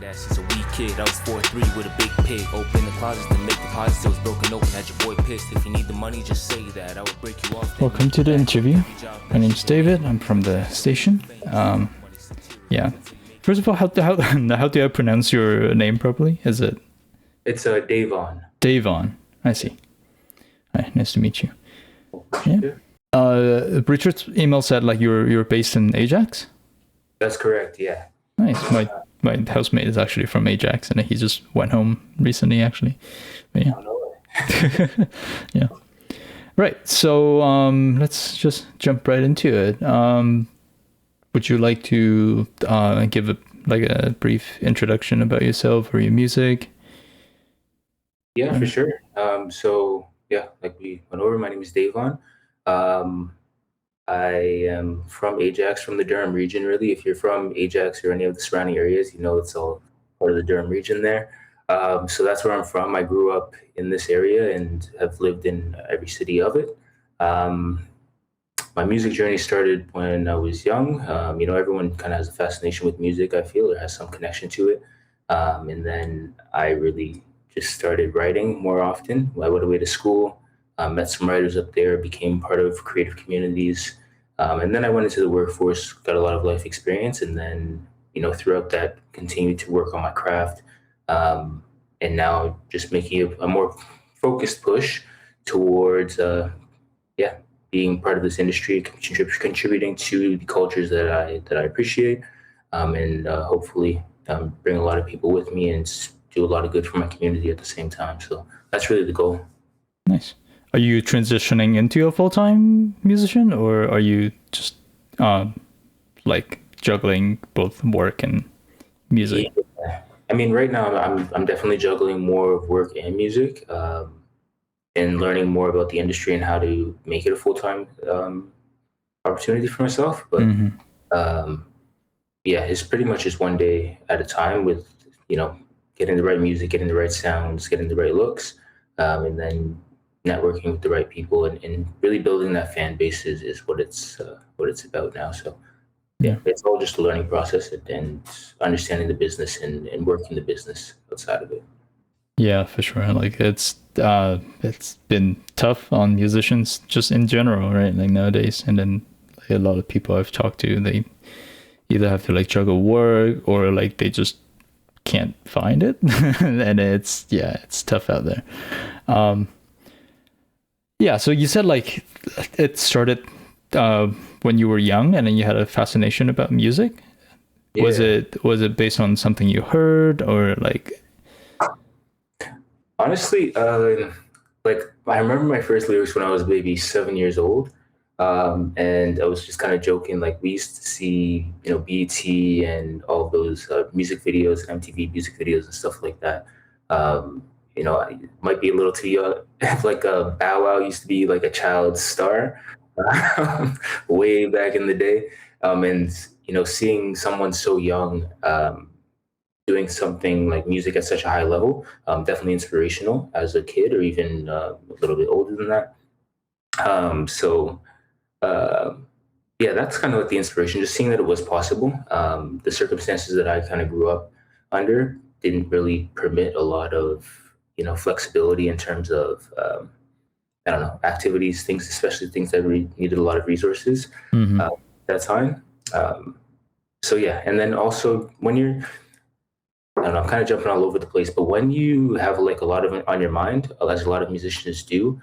Ass is a wee kid. I was 4'3" with a big pig. Open the closet to make deposits. It was broken open. Had your boy pissed. If you need the money, just say that. I would break you off. Welcome to the interview. My name's David. I'm from the station. Yeah. First of all, how do I pronounce your name properly? Is it? It's Davaun. Davaun. I see. Hi, nice to meet you. Yeah. Richard's email said like you're based in Ajax. That's correct. Yeah. Nice. My housemate is actually from Ajax, and he just went home recently, actually. But yeah. Oh, no way. Yeah. Right. So let's just jump right into it. Would you like to give a brief introduction about yourself or your music? Yeah, for sure. So yeah, like we went over, my name is Davaun. I am from Ajax, from the Durham region, really. If you're from Ajax or any of the surrounding areas, you know it's all part of the Durham region there. So that's where I'm from. I grew up in this area and have lived in every city of it. My music journey started when I was young. Everyone kind of has a fascination with music, I feel, or has some connection to it. And then I really just started writing more often. I went away to school, met some writers up there, became part of creative communities. And then I went into the workforce, got a lot of life experience. And then, throughout that, continued to work on my craft. And now just making a more focused push towards, being part of this industry, contributing to the cultures that I appreciate, and hopefully bring a lot of people with me and do a lot of good for my community at the same time. So that's really the goal. Nice. Are you transitioning into a full-time musician, or are you just juggling both work and music? Yeah. I mean, right now I'm definitely juggling more of work and music. And learning more about the industry and how to make it a full-time opportunity for myself. But it's pretty much just one day at a time with, getting the right music, getting the right sounds, getting the right looks, and then networking with the right people and really building that fan base is what it's about now. So yeah, it's all just a learning process and understanding the business and working the business outside of it. Yeah, for sure. Like it's been tough on musicians just in general, right? Like nowadays, and then a lot of people I've talked to, they either have to juggle work or they just can't find it, and it's tough out there. So you said it started when you were young, and then you had a fascination about music. Yeah. Was it based on something you heard or Honestly, I remember my first lyrics when I was maybe 7 years old, and I was just kind of joking. We used to see, BET and all those music videos, MTV music videos and stuff like that. I might be a little too young. Bow Wow used to be a child star way back in the day, and seeing someone so young. Doing something like music at such a high level, definitely inspirational as a kid or even a little bit older than that. That's kind of the inspiration, just seeing that it was possible. The circumstances that I kind of grew up under didn't really permit a lot of, flexibility in terms of, activities, things, especially things that needed a lot of resources at that time. And then also when you're, I'm kind of jumping all over the place, but when you have a lot of it on your mind, as a lot of musicians do,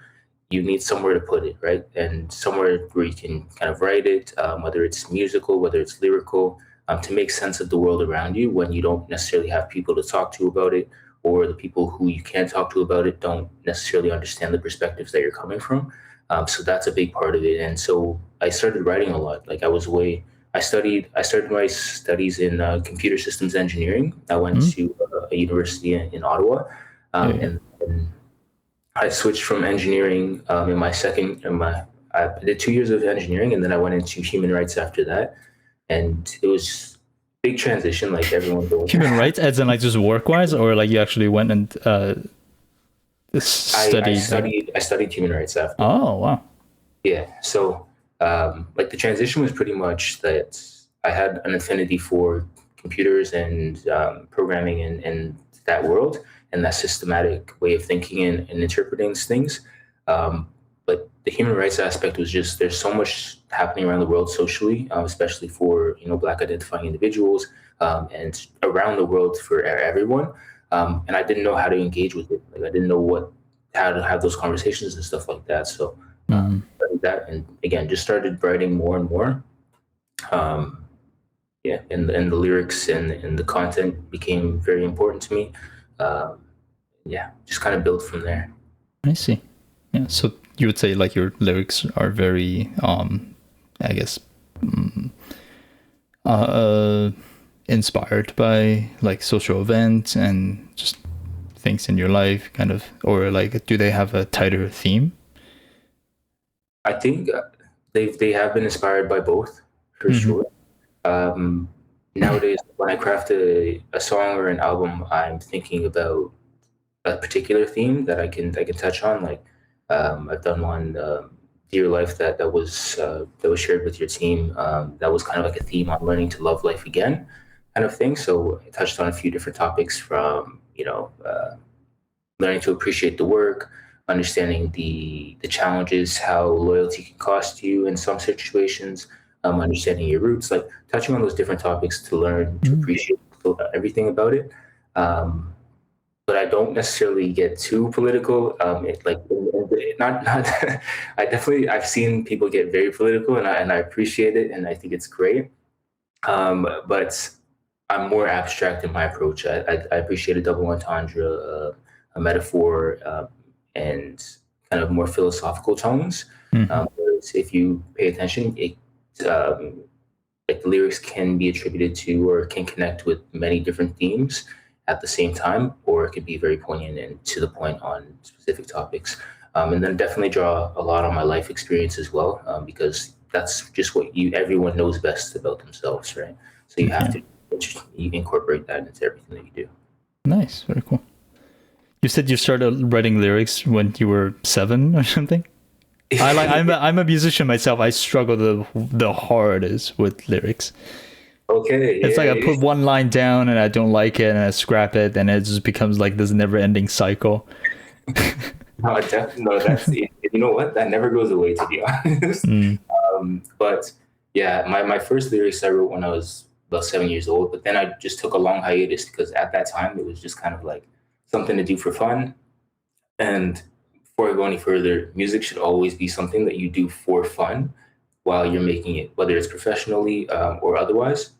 you need somewhere to put it, right? And somewhere where you can kind of write it, whether it's musical, whether it's lyrical, to make sense of the world around you when you don't necessarily have people to talk to about it, or the people who you can talk to about it don't necessarily understand the perspectives that you're coming from. So that's a big part of it. And so I started writing a lot. I started my studies in computer systems engineering. I went to a university in Ottawa, and I switched from engineering I did 2 years of engineering, and then I went into human rights after that. And it was a big transition, like everyone goes. Human rights, as in just work-wise, or you actually went and studied? I studied human rights after. Oh, wow. Yeah, so. The transition was pretty much that I had an affinity for computers and programming and that world and that systematic way of thinking and interpreting things. But the human rights aspect was just there's so much happening around the world socially, especially for Black identifying individuals and around the world for everyone. And I didn't know how to engage with it. Like I didn't know how to have those conversations and stuff like that. So studied that, and again, just started writing more and more. And the lyrics and the content became very important to me. Just kind of built from there. I see. Yeah, so you would say like your lyrics are very, I guess, inspired by like social events and just things in your life, kind of, or like do they have a tighter theme? I think they have been inspired by both, for sure. Nowadays, when I craft a song or an album, I'm thinking about a particular theme that I can touch on. Like I've done one, Dear Life, that was shared with your team. That was kind of like a theme on learning to love life again, kind of thing. So I touched on a few different topics from learning to appreciate the work, understanding the challenges, how loyalty can cost you in some situations, understanding your roots, like touching on those different topics to learn to appreciate everything about it. But I don't necessarily get too political. I've seen people get very political, and I appreciate it, and I think it's great. But I'm more abstract in my approach. I appreciate a double entendre, a metaphor, and kind of more philosophical tones. Whereas if you pay attention, like the lyrics can be attributed to or can connect with many different themes at the same time, or it could be very poignant and to the point on specific topics. And then definitely draw a lot on my life experience as well, because that's just what everyone knows best about themselves, right? So you have to incorporate that into everything that you do. Nice, very cool. You said you started writing lyrics when you were 7 or something? I'm a musician myself. I struggle the hardest with lyrics. Okay. It's like I put one line down and I don't like it and I scrap it and it just becomes like this never-ending cycle. No, that's you know what? That never goes away, to be honest. But yeah, my first lyrics I wrote when I was about 7 years old, but then I just took a long hiatus because at that time it was just kind of like something to do for fun. And before I go any further, music should always be something that you do for fun while you're making it, whether it's professionally or otherwise.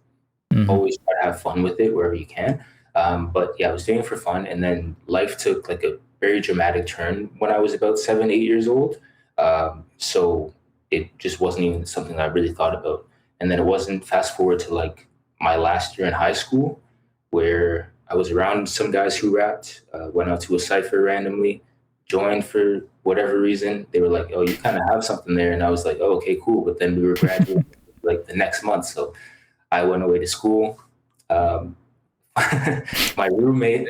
Always try to have fun with it wherever you can. But yeah, I was doing it for fun. And then life took like a very dramatic turn when I was about 7, 8 years old. So it just wasn't even something I really thought about. And then it wasn't fast forward to like my last year in high school, where I was around some guys who rapped, went out to a cypher randomly, joined for whatever reason. They were like, oh, you kind of have something there. And I was like, oh, okay, cool. But then we were graduating like the next month. So I went away to school. My roommate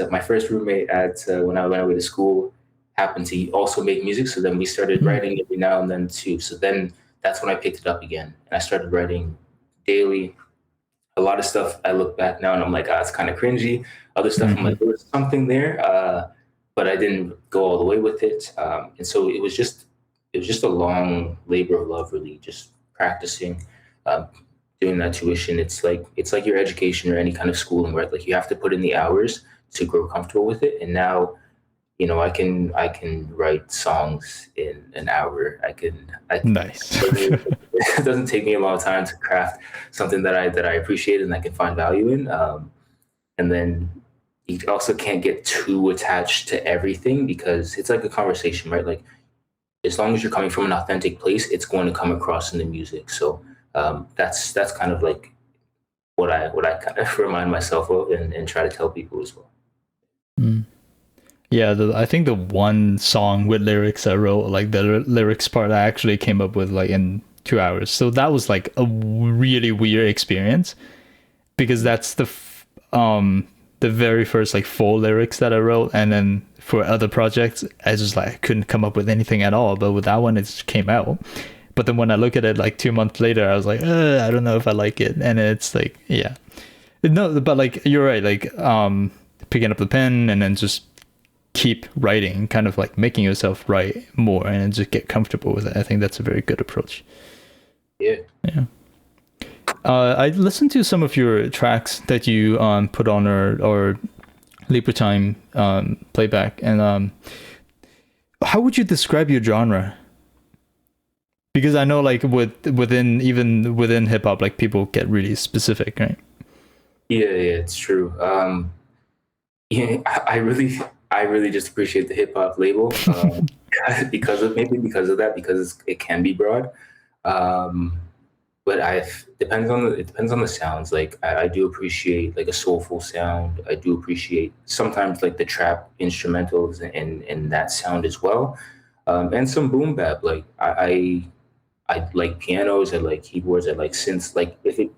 my first roommate when I went away to school happened to also make music. So then we started writing every now and then too. So then that's when I picked it up again. And I started writing daily. A lot of stuff I look back now and I'm like, it's kind of cringy. Other stuff I'm like, there was something there, but I didn't go all the way with it. And so it was just a long labor of love, really, just practicing, doing that tuition. It's like your education or any kind of schooling, right? Like you have to put in the hours to grow comfortable with it. And now, I can write songs in an hour. Nice. It doesn't take me a long time to craft something that I appreciate and I can find value in. And then you also can't get too attached to everything because it's like a conversation, right? Like as long as you're coming from an authentic place, it's going to come across in the music. So that's kind of like what I kind of remind myself of and try to tell people as well. Yeah, I think the one song with lyrics I wrote, like the lyrics part, I actually came up with like in 2 hours. So that was like a really weird experience because that's the very first like full lyrics that I wrote, and then for other projects, I just like couldn't come up with anything at all. But with that one, it just came out. but then when I look at it like 2 months later, I was like, I don't know if I like it. And it's like, yeah, no, but like you're right, like picking up the pen and then just keep writing, kind of like making yourself write more and then just get comfortable with it. I think that's a very good approach. Yeah. I listened to some of your tracks that you put on or Libra Time playback, and how would you describe your genre? Because I know like within hip hop, like people get really specific, right? Yeah, it's true. Yeah, I really just appreciate the hip hop label because of that, because it can be broad. But it depends on the sounds. Like I do appreciate like a soulful sound. I do appreciate sometimes like the trap instrumentals and that sound as well, and some boom bap. Like I like pianos. I like keyboards. I like synths. Like if it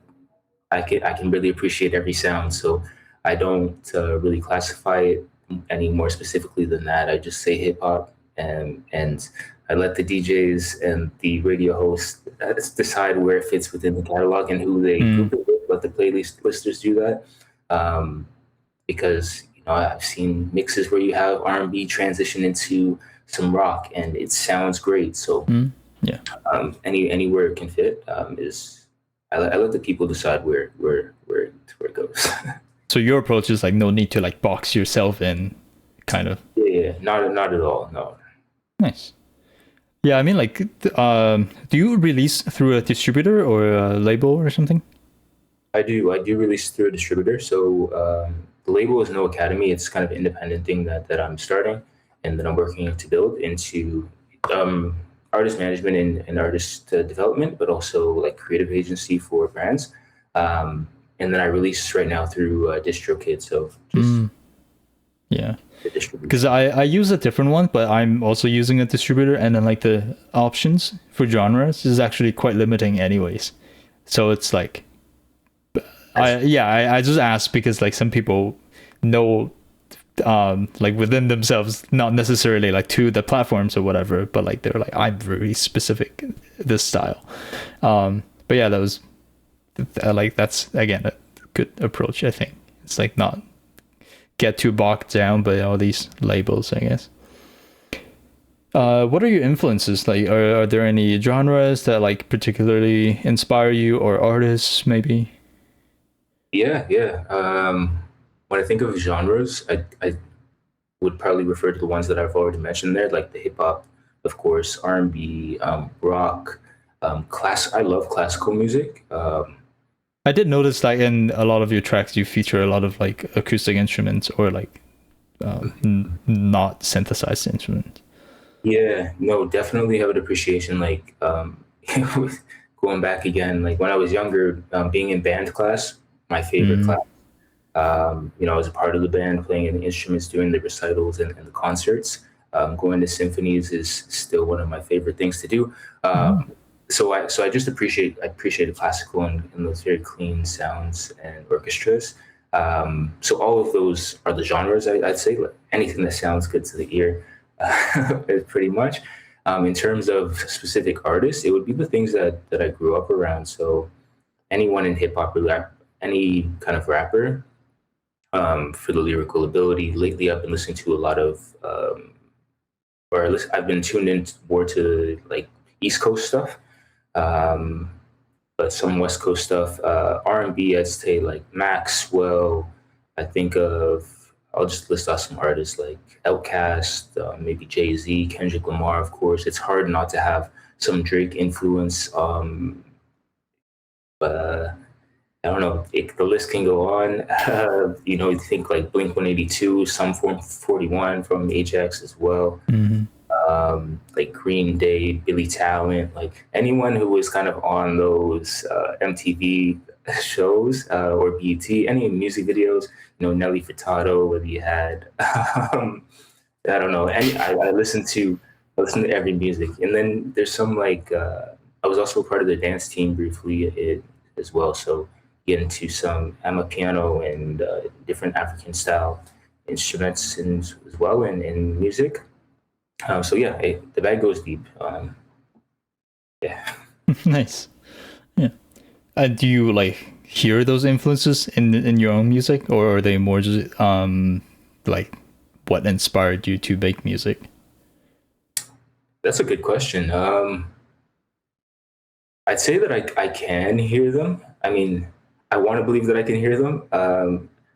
I can really appreciate every sound. So I don't really classify it any more specifically than that. I just say hip hop, and I let the DJs and the radio hosts decide where it fits within the catalog and who they group it with. Let the playlist listers do that, because I've seen mixes where you have R&B transition into some rock and it sounds great. So anywhere it can fit is. I let the people decide where it goes. So your approach is like no need to like box yourself in, kind of. Yeah, not at all. No. Nice. Yeah, I mean, like, do you release through a distributor or a label or something? I do release through a distributor. So the label is No Academy. It's kind of an independent thing that I'm starting and that I'm working to build into artist management and artist development, but also like creative agency for brands. And then I release right now through DistroKid. So just because I use a different one, but I'm also using a distributor, and then like the options for genres is actually quite limiting anyways. So it's like, I just asked because like some people know like within themselves, not necessarily like to the platforms or whatever, but like they're like, I'm very specific this style. But yeah, that was like, that's again a good approach. I think it's like not get too bogged down by all these labels, I guess. What are your influences? Like, are there any genres that like particularly inspire you, or artists maybe? Yeah. When I think of genres, I would probably refer to the ones that I've already mentioned there, like the hip hop, of course, R&B, rock, I love classical music. I did notice that in a lot of your tracks, you feature a lot of like acoustic instruments or like not synthesized instruments. Yeah, no, definitely have an appreciation. Like going back again, like when I was younger, being in band class, my favorite class. I was a part of the band, playing in the instruments, doing the recitals and the concerts. Going to symphonies is still one of my favorite things to do. So I just appreciate classical and those very clean sounds and orchestras. So all of those are the genres. I'd say like anything that sounds good to the ear, pretty much. In terms of specific artists, it would be the things that I grew up around. So anyone in hip hop, any kind of rapper. For the lyrical ability. Lately, I've been listening to a lot of, I've been tuned in more to like East Coast stuff, but some West Coast stuff. R&B, I'd say like Maxwell. I'll just list off some artists like Outkast, maybe Jay-Z, Kendrick Lamar, of course. It's hard not to have some Drake influence, but I don't know, the list can go on. You think like Blink-182, some Form 41 from Ajax as well. Like Green Day, Billy Talent, like anyone who was kind of on those MTV shows or BET, any music videos, Nelly Furtado, whether you had, I don't know, I listen to every music. And then there's some like, I was also part of the dance team briefly as well. So get into some amapiano and different African style instruments as well in music. So yeah, the bag goes deep. Yeah. Nice. Yeah. Do you like hear those influences in your own music, or are they more just like what inspired you to make music? That's a good question. I'd say that I can hear them. I mean, I want to believe that I can hear them.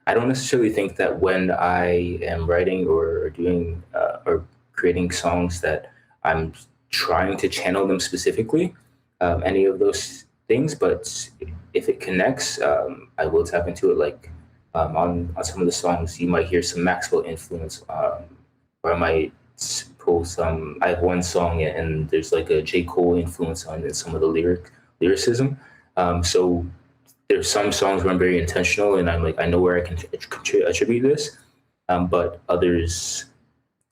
I don't necessarily think that when I am writing or doing or creating songs that I'm trying to channel them specifically, any of those things. But if it connects, I will tap into it. Like on some of the songs, you might hear some Maxwell influence, or I might pull some. I have one song and there's like a J. Cole influence on it, some of the lyricism. So there's some songs where I'm very intentional and I'm like, I know where I can attribute this. But others,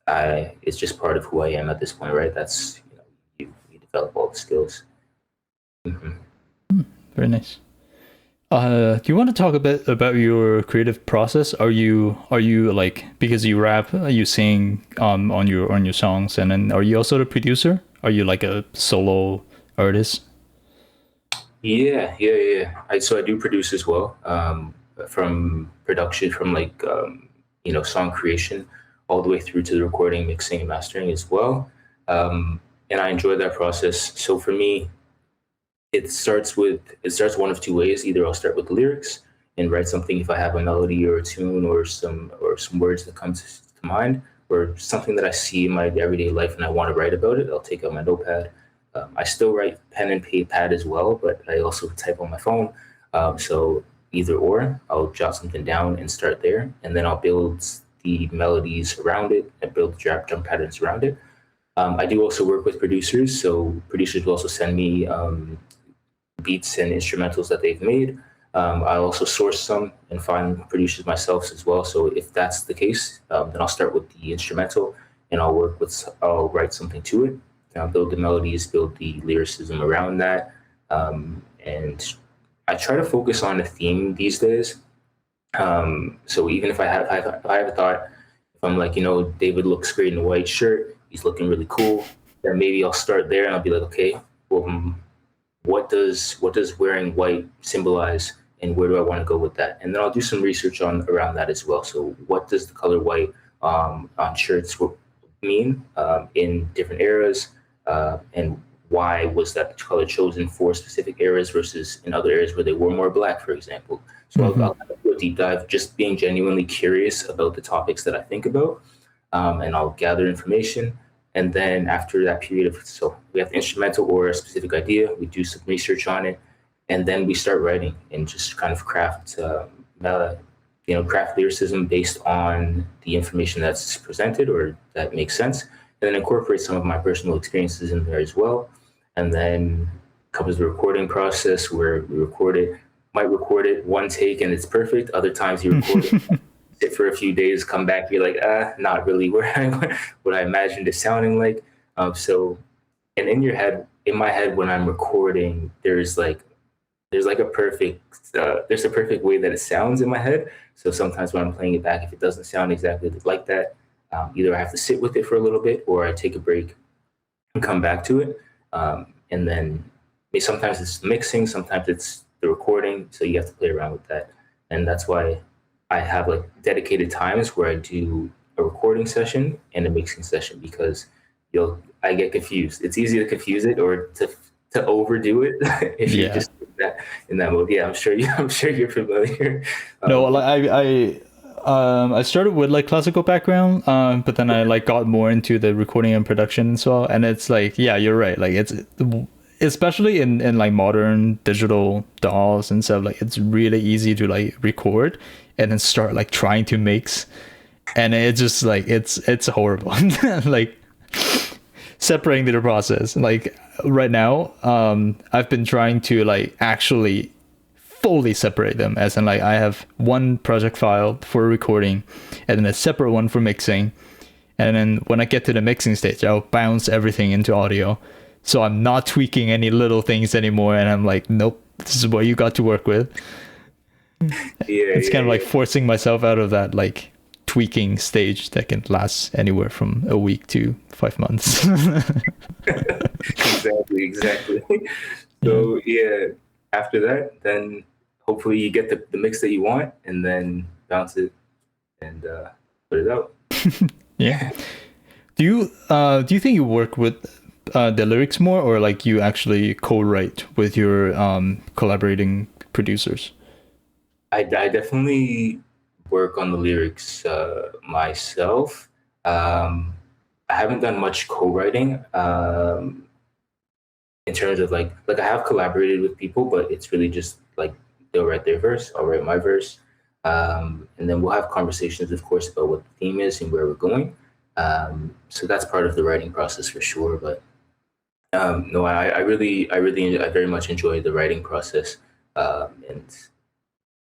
it's just part of who I am at this point, right? That's, you develop all the skills. Mhm. Very nice. Do you want to talk a bit about your creative process? Are you like, because you rap, you sing on your songs, and then are you also the producer? Are you like a solo artist? Yeah. So I do produce as well. From production, from like song creation, all the way through to the recording, mixing, and mastering as well. And I enjoy that process. So for me, it starts one of two ways. Either I'll start with the lyrics and write something if I have a melody or a tune or some words that come to mind, or something that I see in my everyday life and I want to write about it. I'll take out my notepad. I still write pen and pad as well, but I also type on my phone. So either or, I'll jot something down and start there, and then I'll build the melodies around it and build drum patterns around it. I do also work with producers, so producers will also send me beats and instrumentals that they've made. I also source some and find producers myself as well. So if that's the case, then I'll start with the instrumental and I'll write something to it. And I'll build the melodies, build the lyricism around that. And I try to focus on a theme these days. So even if I have a thought, if I'm like, David looks great in a white shirt, he's looking really cool, then maybe I'll start there and I'll be like, okay, well, what does wearing white symbolize, and where do I want to go with that? And then I'll do some research on around that as well. So what does the color white on shirts mean in different eras, and why was that color chosen for specific eras versus in other areas where they wore more black, for example? So I'll do a deep dive, just being genuinely curious about the topics that I think about, and I'll gather information. And then after that period so we have the instrumental or a specific idea, we do some research on it, and then we start writing and just kind of craft lyricism based on the information that's presented or that makes sense, and then incorporate some of my personal experiences in there as well. And then comes the recording process where might record it one take and it's perfect. Other times you record it, sit for a few days, come back, you're like, not really what I imagined it sounding like. And in my head, when I'm recording, there's a perfect way that it sounds in my head. So sometimes when I'm playing it back, if it doesn't sound exactly like that, either I have to sit with it for a little bit or I take a break and come back to it. And then sometimes it's mixing, sometimes it's the recording. So you have to play around with that. And that's why I have like dedicated times where I do a recording session and a mixing session, because I get confused. It's easy to confuse it or to overdo it if you just in that mode. Yeah, I'm sure you're familiar. No, like I started with like classical background, but then I like got more into the recording and production as well. And it's like, yeah, you're right. Like it's especially in like modern digital DAWs and stuff, like it's really easy to like record and then start like trying to mix, and it's just like it's horrible. Like separating the process. Like right now, I've been trying to like actually fully separate them, as in like I have one project file for recording and then a separate one for mixing, and then when I get to the mixing stage, I'll bounce everything into audio, so I'm not tweaking any little things anymore, and I'm like, nope, this is what you got to work with. It's kind of like forcing myself out of that like tweaking stage that can last anywhere from a week to 5 months. Exactly. So yeah, after that, then hopefully you get the mix that you want, and then bounce it and put it out. Yeah. Do you think you work with the lyrics more, or like you actually co-write with your collaborating producers? I definitely work on the lyrics myself. I haven't done much co-writing in terms of like I have collaborated with people, but it's really just like they'll write their verse, I'll write my verse, and then we'll have conversations, of course, about what the theme is and where we're going. So that's part of the writing process for sure. But no, I very much enjoy the writing process, and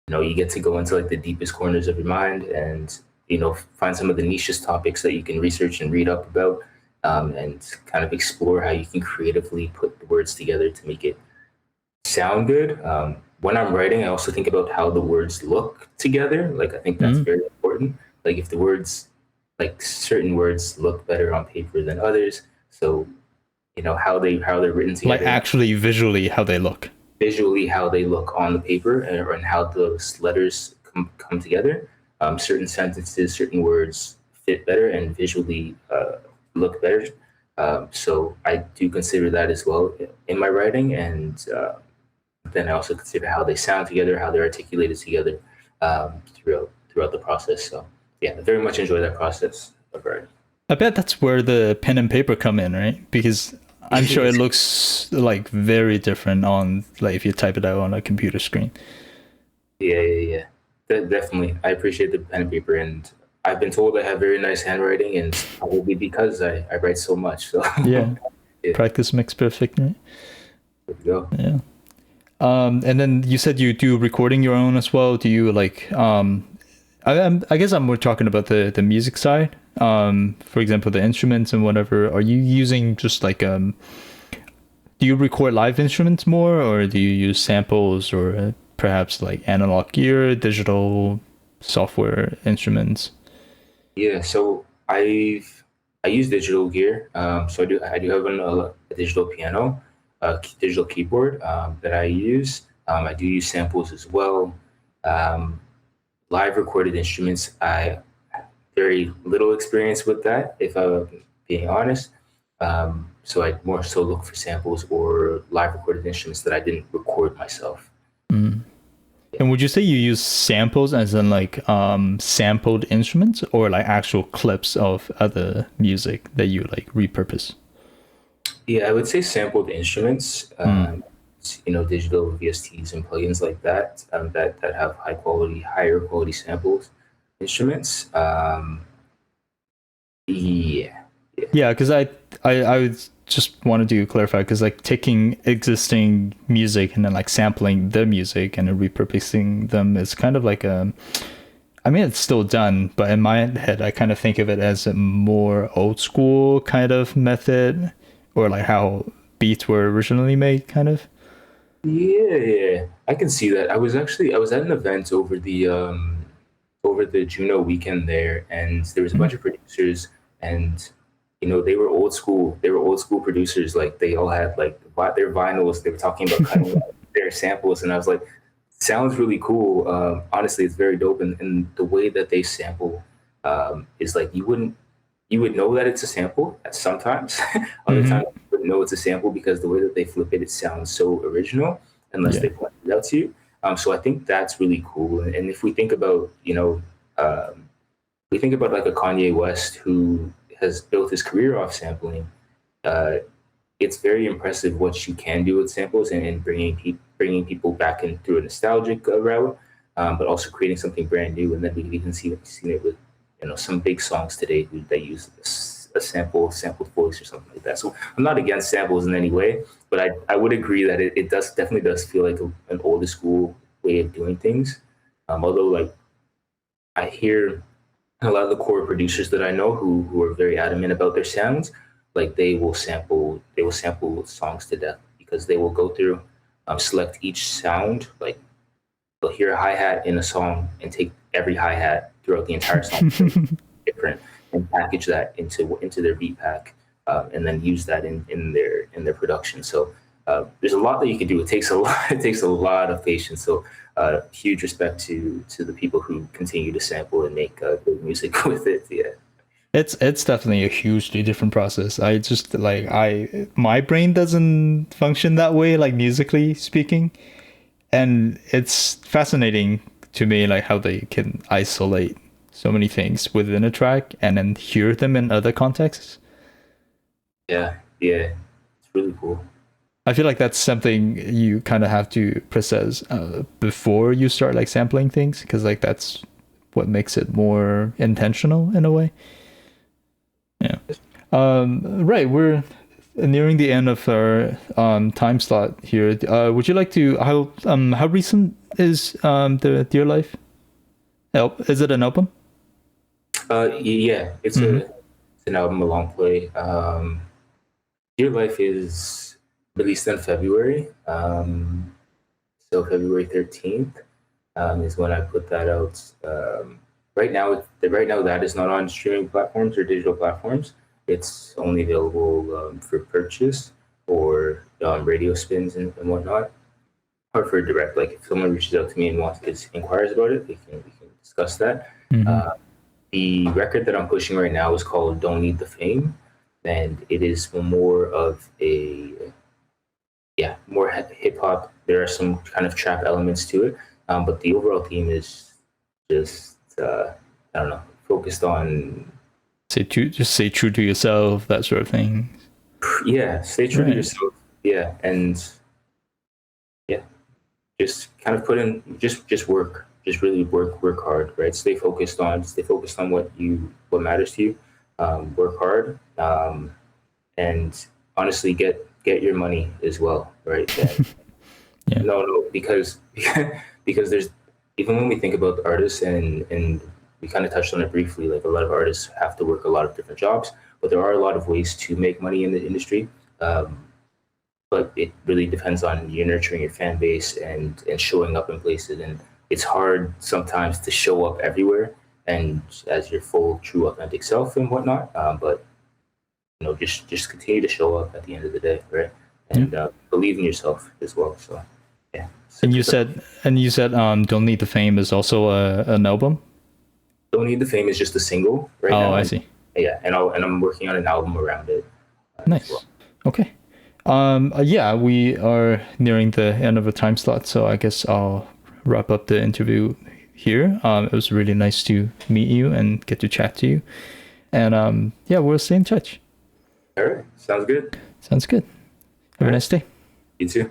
you get to go into like the deepest corners of your mind and find some of the nichest topics that you can research and read up about, and kind of explore how you can creatively put the words together to make it sound good. When I'm writing, I also think about how the words look together. Like I think that's very important. Like if the words, like certain words look better on paper than others, so how they're written together, Like actually visually how they look. Visually how they look on the paper, and how those letters come together. Certain sentences, certain words fit better and visually look better. So I do consider that as well in my writing, and then I also consider how they sound together, how they're articulated together throughout the process. So yeah, I very much enjoy that process of writing. I bet that's where the pen and paper come in, right? Because I'm sure it looks like very different on like if you type it out on a computer screen. Yeah. Definitely. I appreciate the pen and paper, and I've been told I have very nice handwriting, and probably because I write so much. So yeah. Practice makes perfect, right? There we go. Yeah. And then you said you do recording your own as well. Do you like I guess I'm more talking about the music side. For example, the instruments and whatever. Are you using just like do you record live instruments more, or do you use samples, or perhaps like analog gear, digital software instruments? Yeah, so I use digital gear. So I do have a digital piano, digital keyboard that I use. I do use samples as well. Live recorded instruments, I have very little experience with that, if I'm being honest. So I more so look for samples or live recorded instruments that I didn't record myself. And would you say you use samples as in like sampled instruments, or like actual clips of other music that you like repurpose? Yeah, I would say sampled instruments. Digital VSTs and plugins like that, that have higher quality samples, instruments. Yeah, because I would just wanted to clarify, because like taking existing music and then like sampling the music and then repurposing them is kind of like I mean, it's still done, but in my head, I kind of think of it as a more old school kind of method, or like how beats were originally made, kind of. Yeah, I can see that. I was at an event over the Juno weekend there, and there was a bunch of producers, and they were old school. They were old school producers. Like they all had like their vinyls. They were talking about cutting out their samples, and I was like, sounds really cool. Honestly, it's very dope, and the way that they sample is like you would know that it's a sample sometimes. Other times you wouldn't know it's a sample, because the way that they flip it, it sounds so original unless they point it out to you. So I think that's really cool. And if we think about, we think about like a Kanye West who has built his career off sampling. It's very impressive what you can do with samples, and bringing people back in through a nostalgic route, but also creating something brand new. And then we can see it with some big songs today that use a sampled voice or something like that. So I'm not against samples in any way, but I would agree that it definitely does feel like an older school way of doing things. Although like I hear a lot of the core producers that I know who are very adamant about their sounds, like they will sample songs to death, because they will go through, select each sound. Like they'll hear a hi-hat in a song and take every hi-hat throughout the entire song different, and package that into their beat pack. and then use that in their production. So there's a lot that you can do. It takes a lot. It takes a lot of patience. So huge respect to the people who continue to sample and make good music with it. Yeah. It's definitely a hugely different process. I just like my brain doesn't function that way, like musically speaking, and it's fascinating to me like how they can isolate so many things within a track and then hear them in other contexts. Yeah, yeah, it's really cool. I feel like that's something you kind of have to process before you start like sampling things, because like that's what makes it more intentional in a way. Yeah. Right. We're nearing the end of our time slot here. Would you like to how recent is the Dear Life? Is it an album? Yeah, it's it's an album, a long play. Your Life is released in February. So February 13th is when I put that out. Right now that is not on streaming platforms or digital platforms. It's only available for purchase or radio spins and whatnot, or for direct. Like if someone reaches out to me and inquires about it, we can discuss that. The record that I'm pushing right now is called "Don't Need the Fame," and it is more of a more hip hop. There are some kind of trap elements to it, but the overall theme is just I don't know, focused on Stay true to yourself, that sort of thing. Yeah, stay true to yourself. Yeah, and yeah, just kind of put in just work, just really work hard, right? Stay focused on what matters to you. Work hard, and honestly, get your money as well, right? And Yeah. no, because because there's even when we think about the artists and we kind of touched on it briefly, like a lot of artists have to work a lot of different jobs, but there are a lot of ways to make money in the industry. But it really depends on you nurturing your fan base and showing up in places. And it's hard sometimes to show up everywhere and as your full, true, authentic self and whatnot. But just continue to show up at the end of the day, right? And believe in yourself as well. So, yeah. And you said, "Don't Need the Fame" is also an album. Don't Need the Fame is just a single right now. Oh, I see. Yeah, and I'm working on an album around it. Nice. Well. Okay. Yeah, we are nearing the end of the time slot, so I guess I'll wrap up the interview here. It was really nice to meet you and get to chat to you. And yeah, we'll stay in touch. All right. Sounds good. Sounds good. Have a nice day. You too.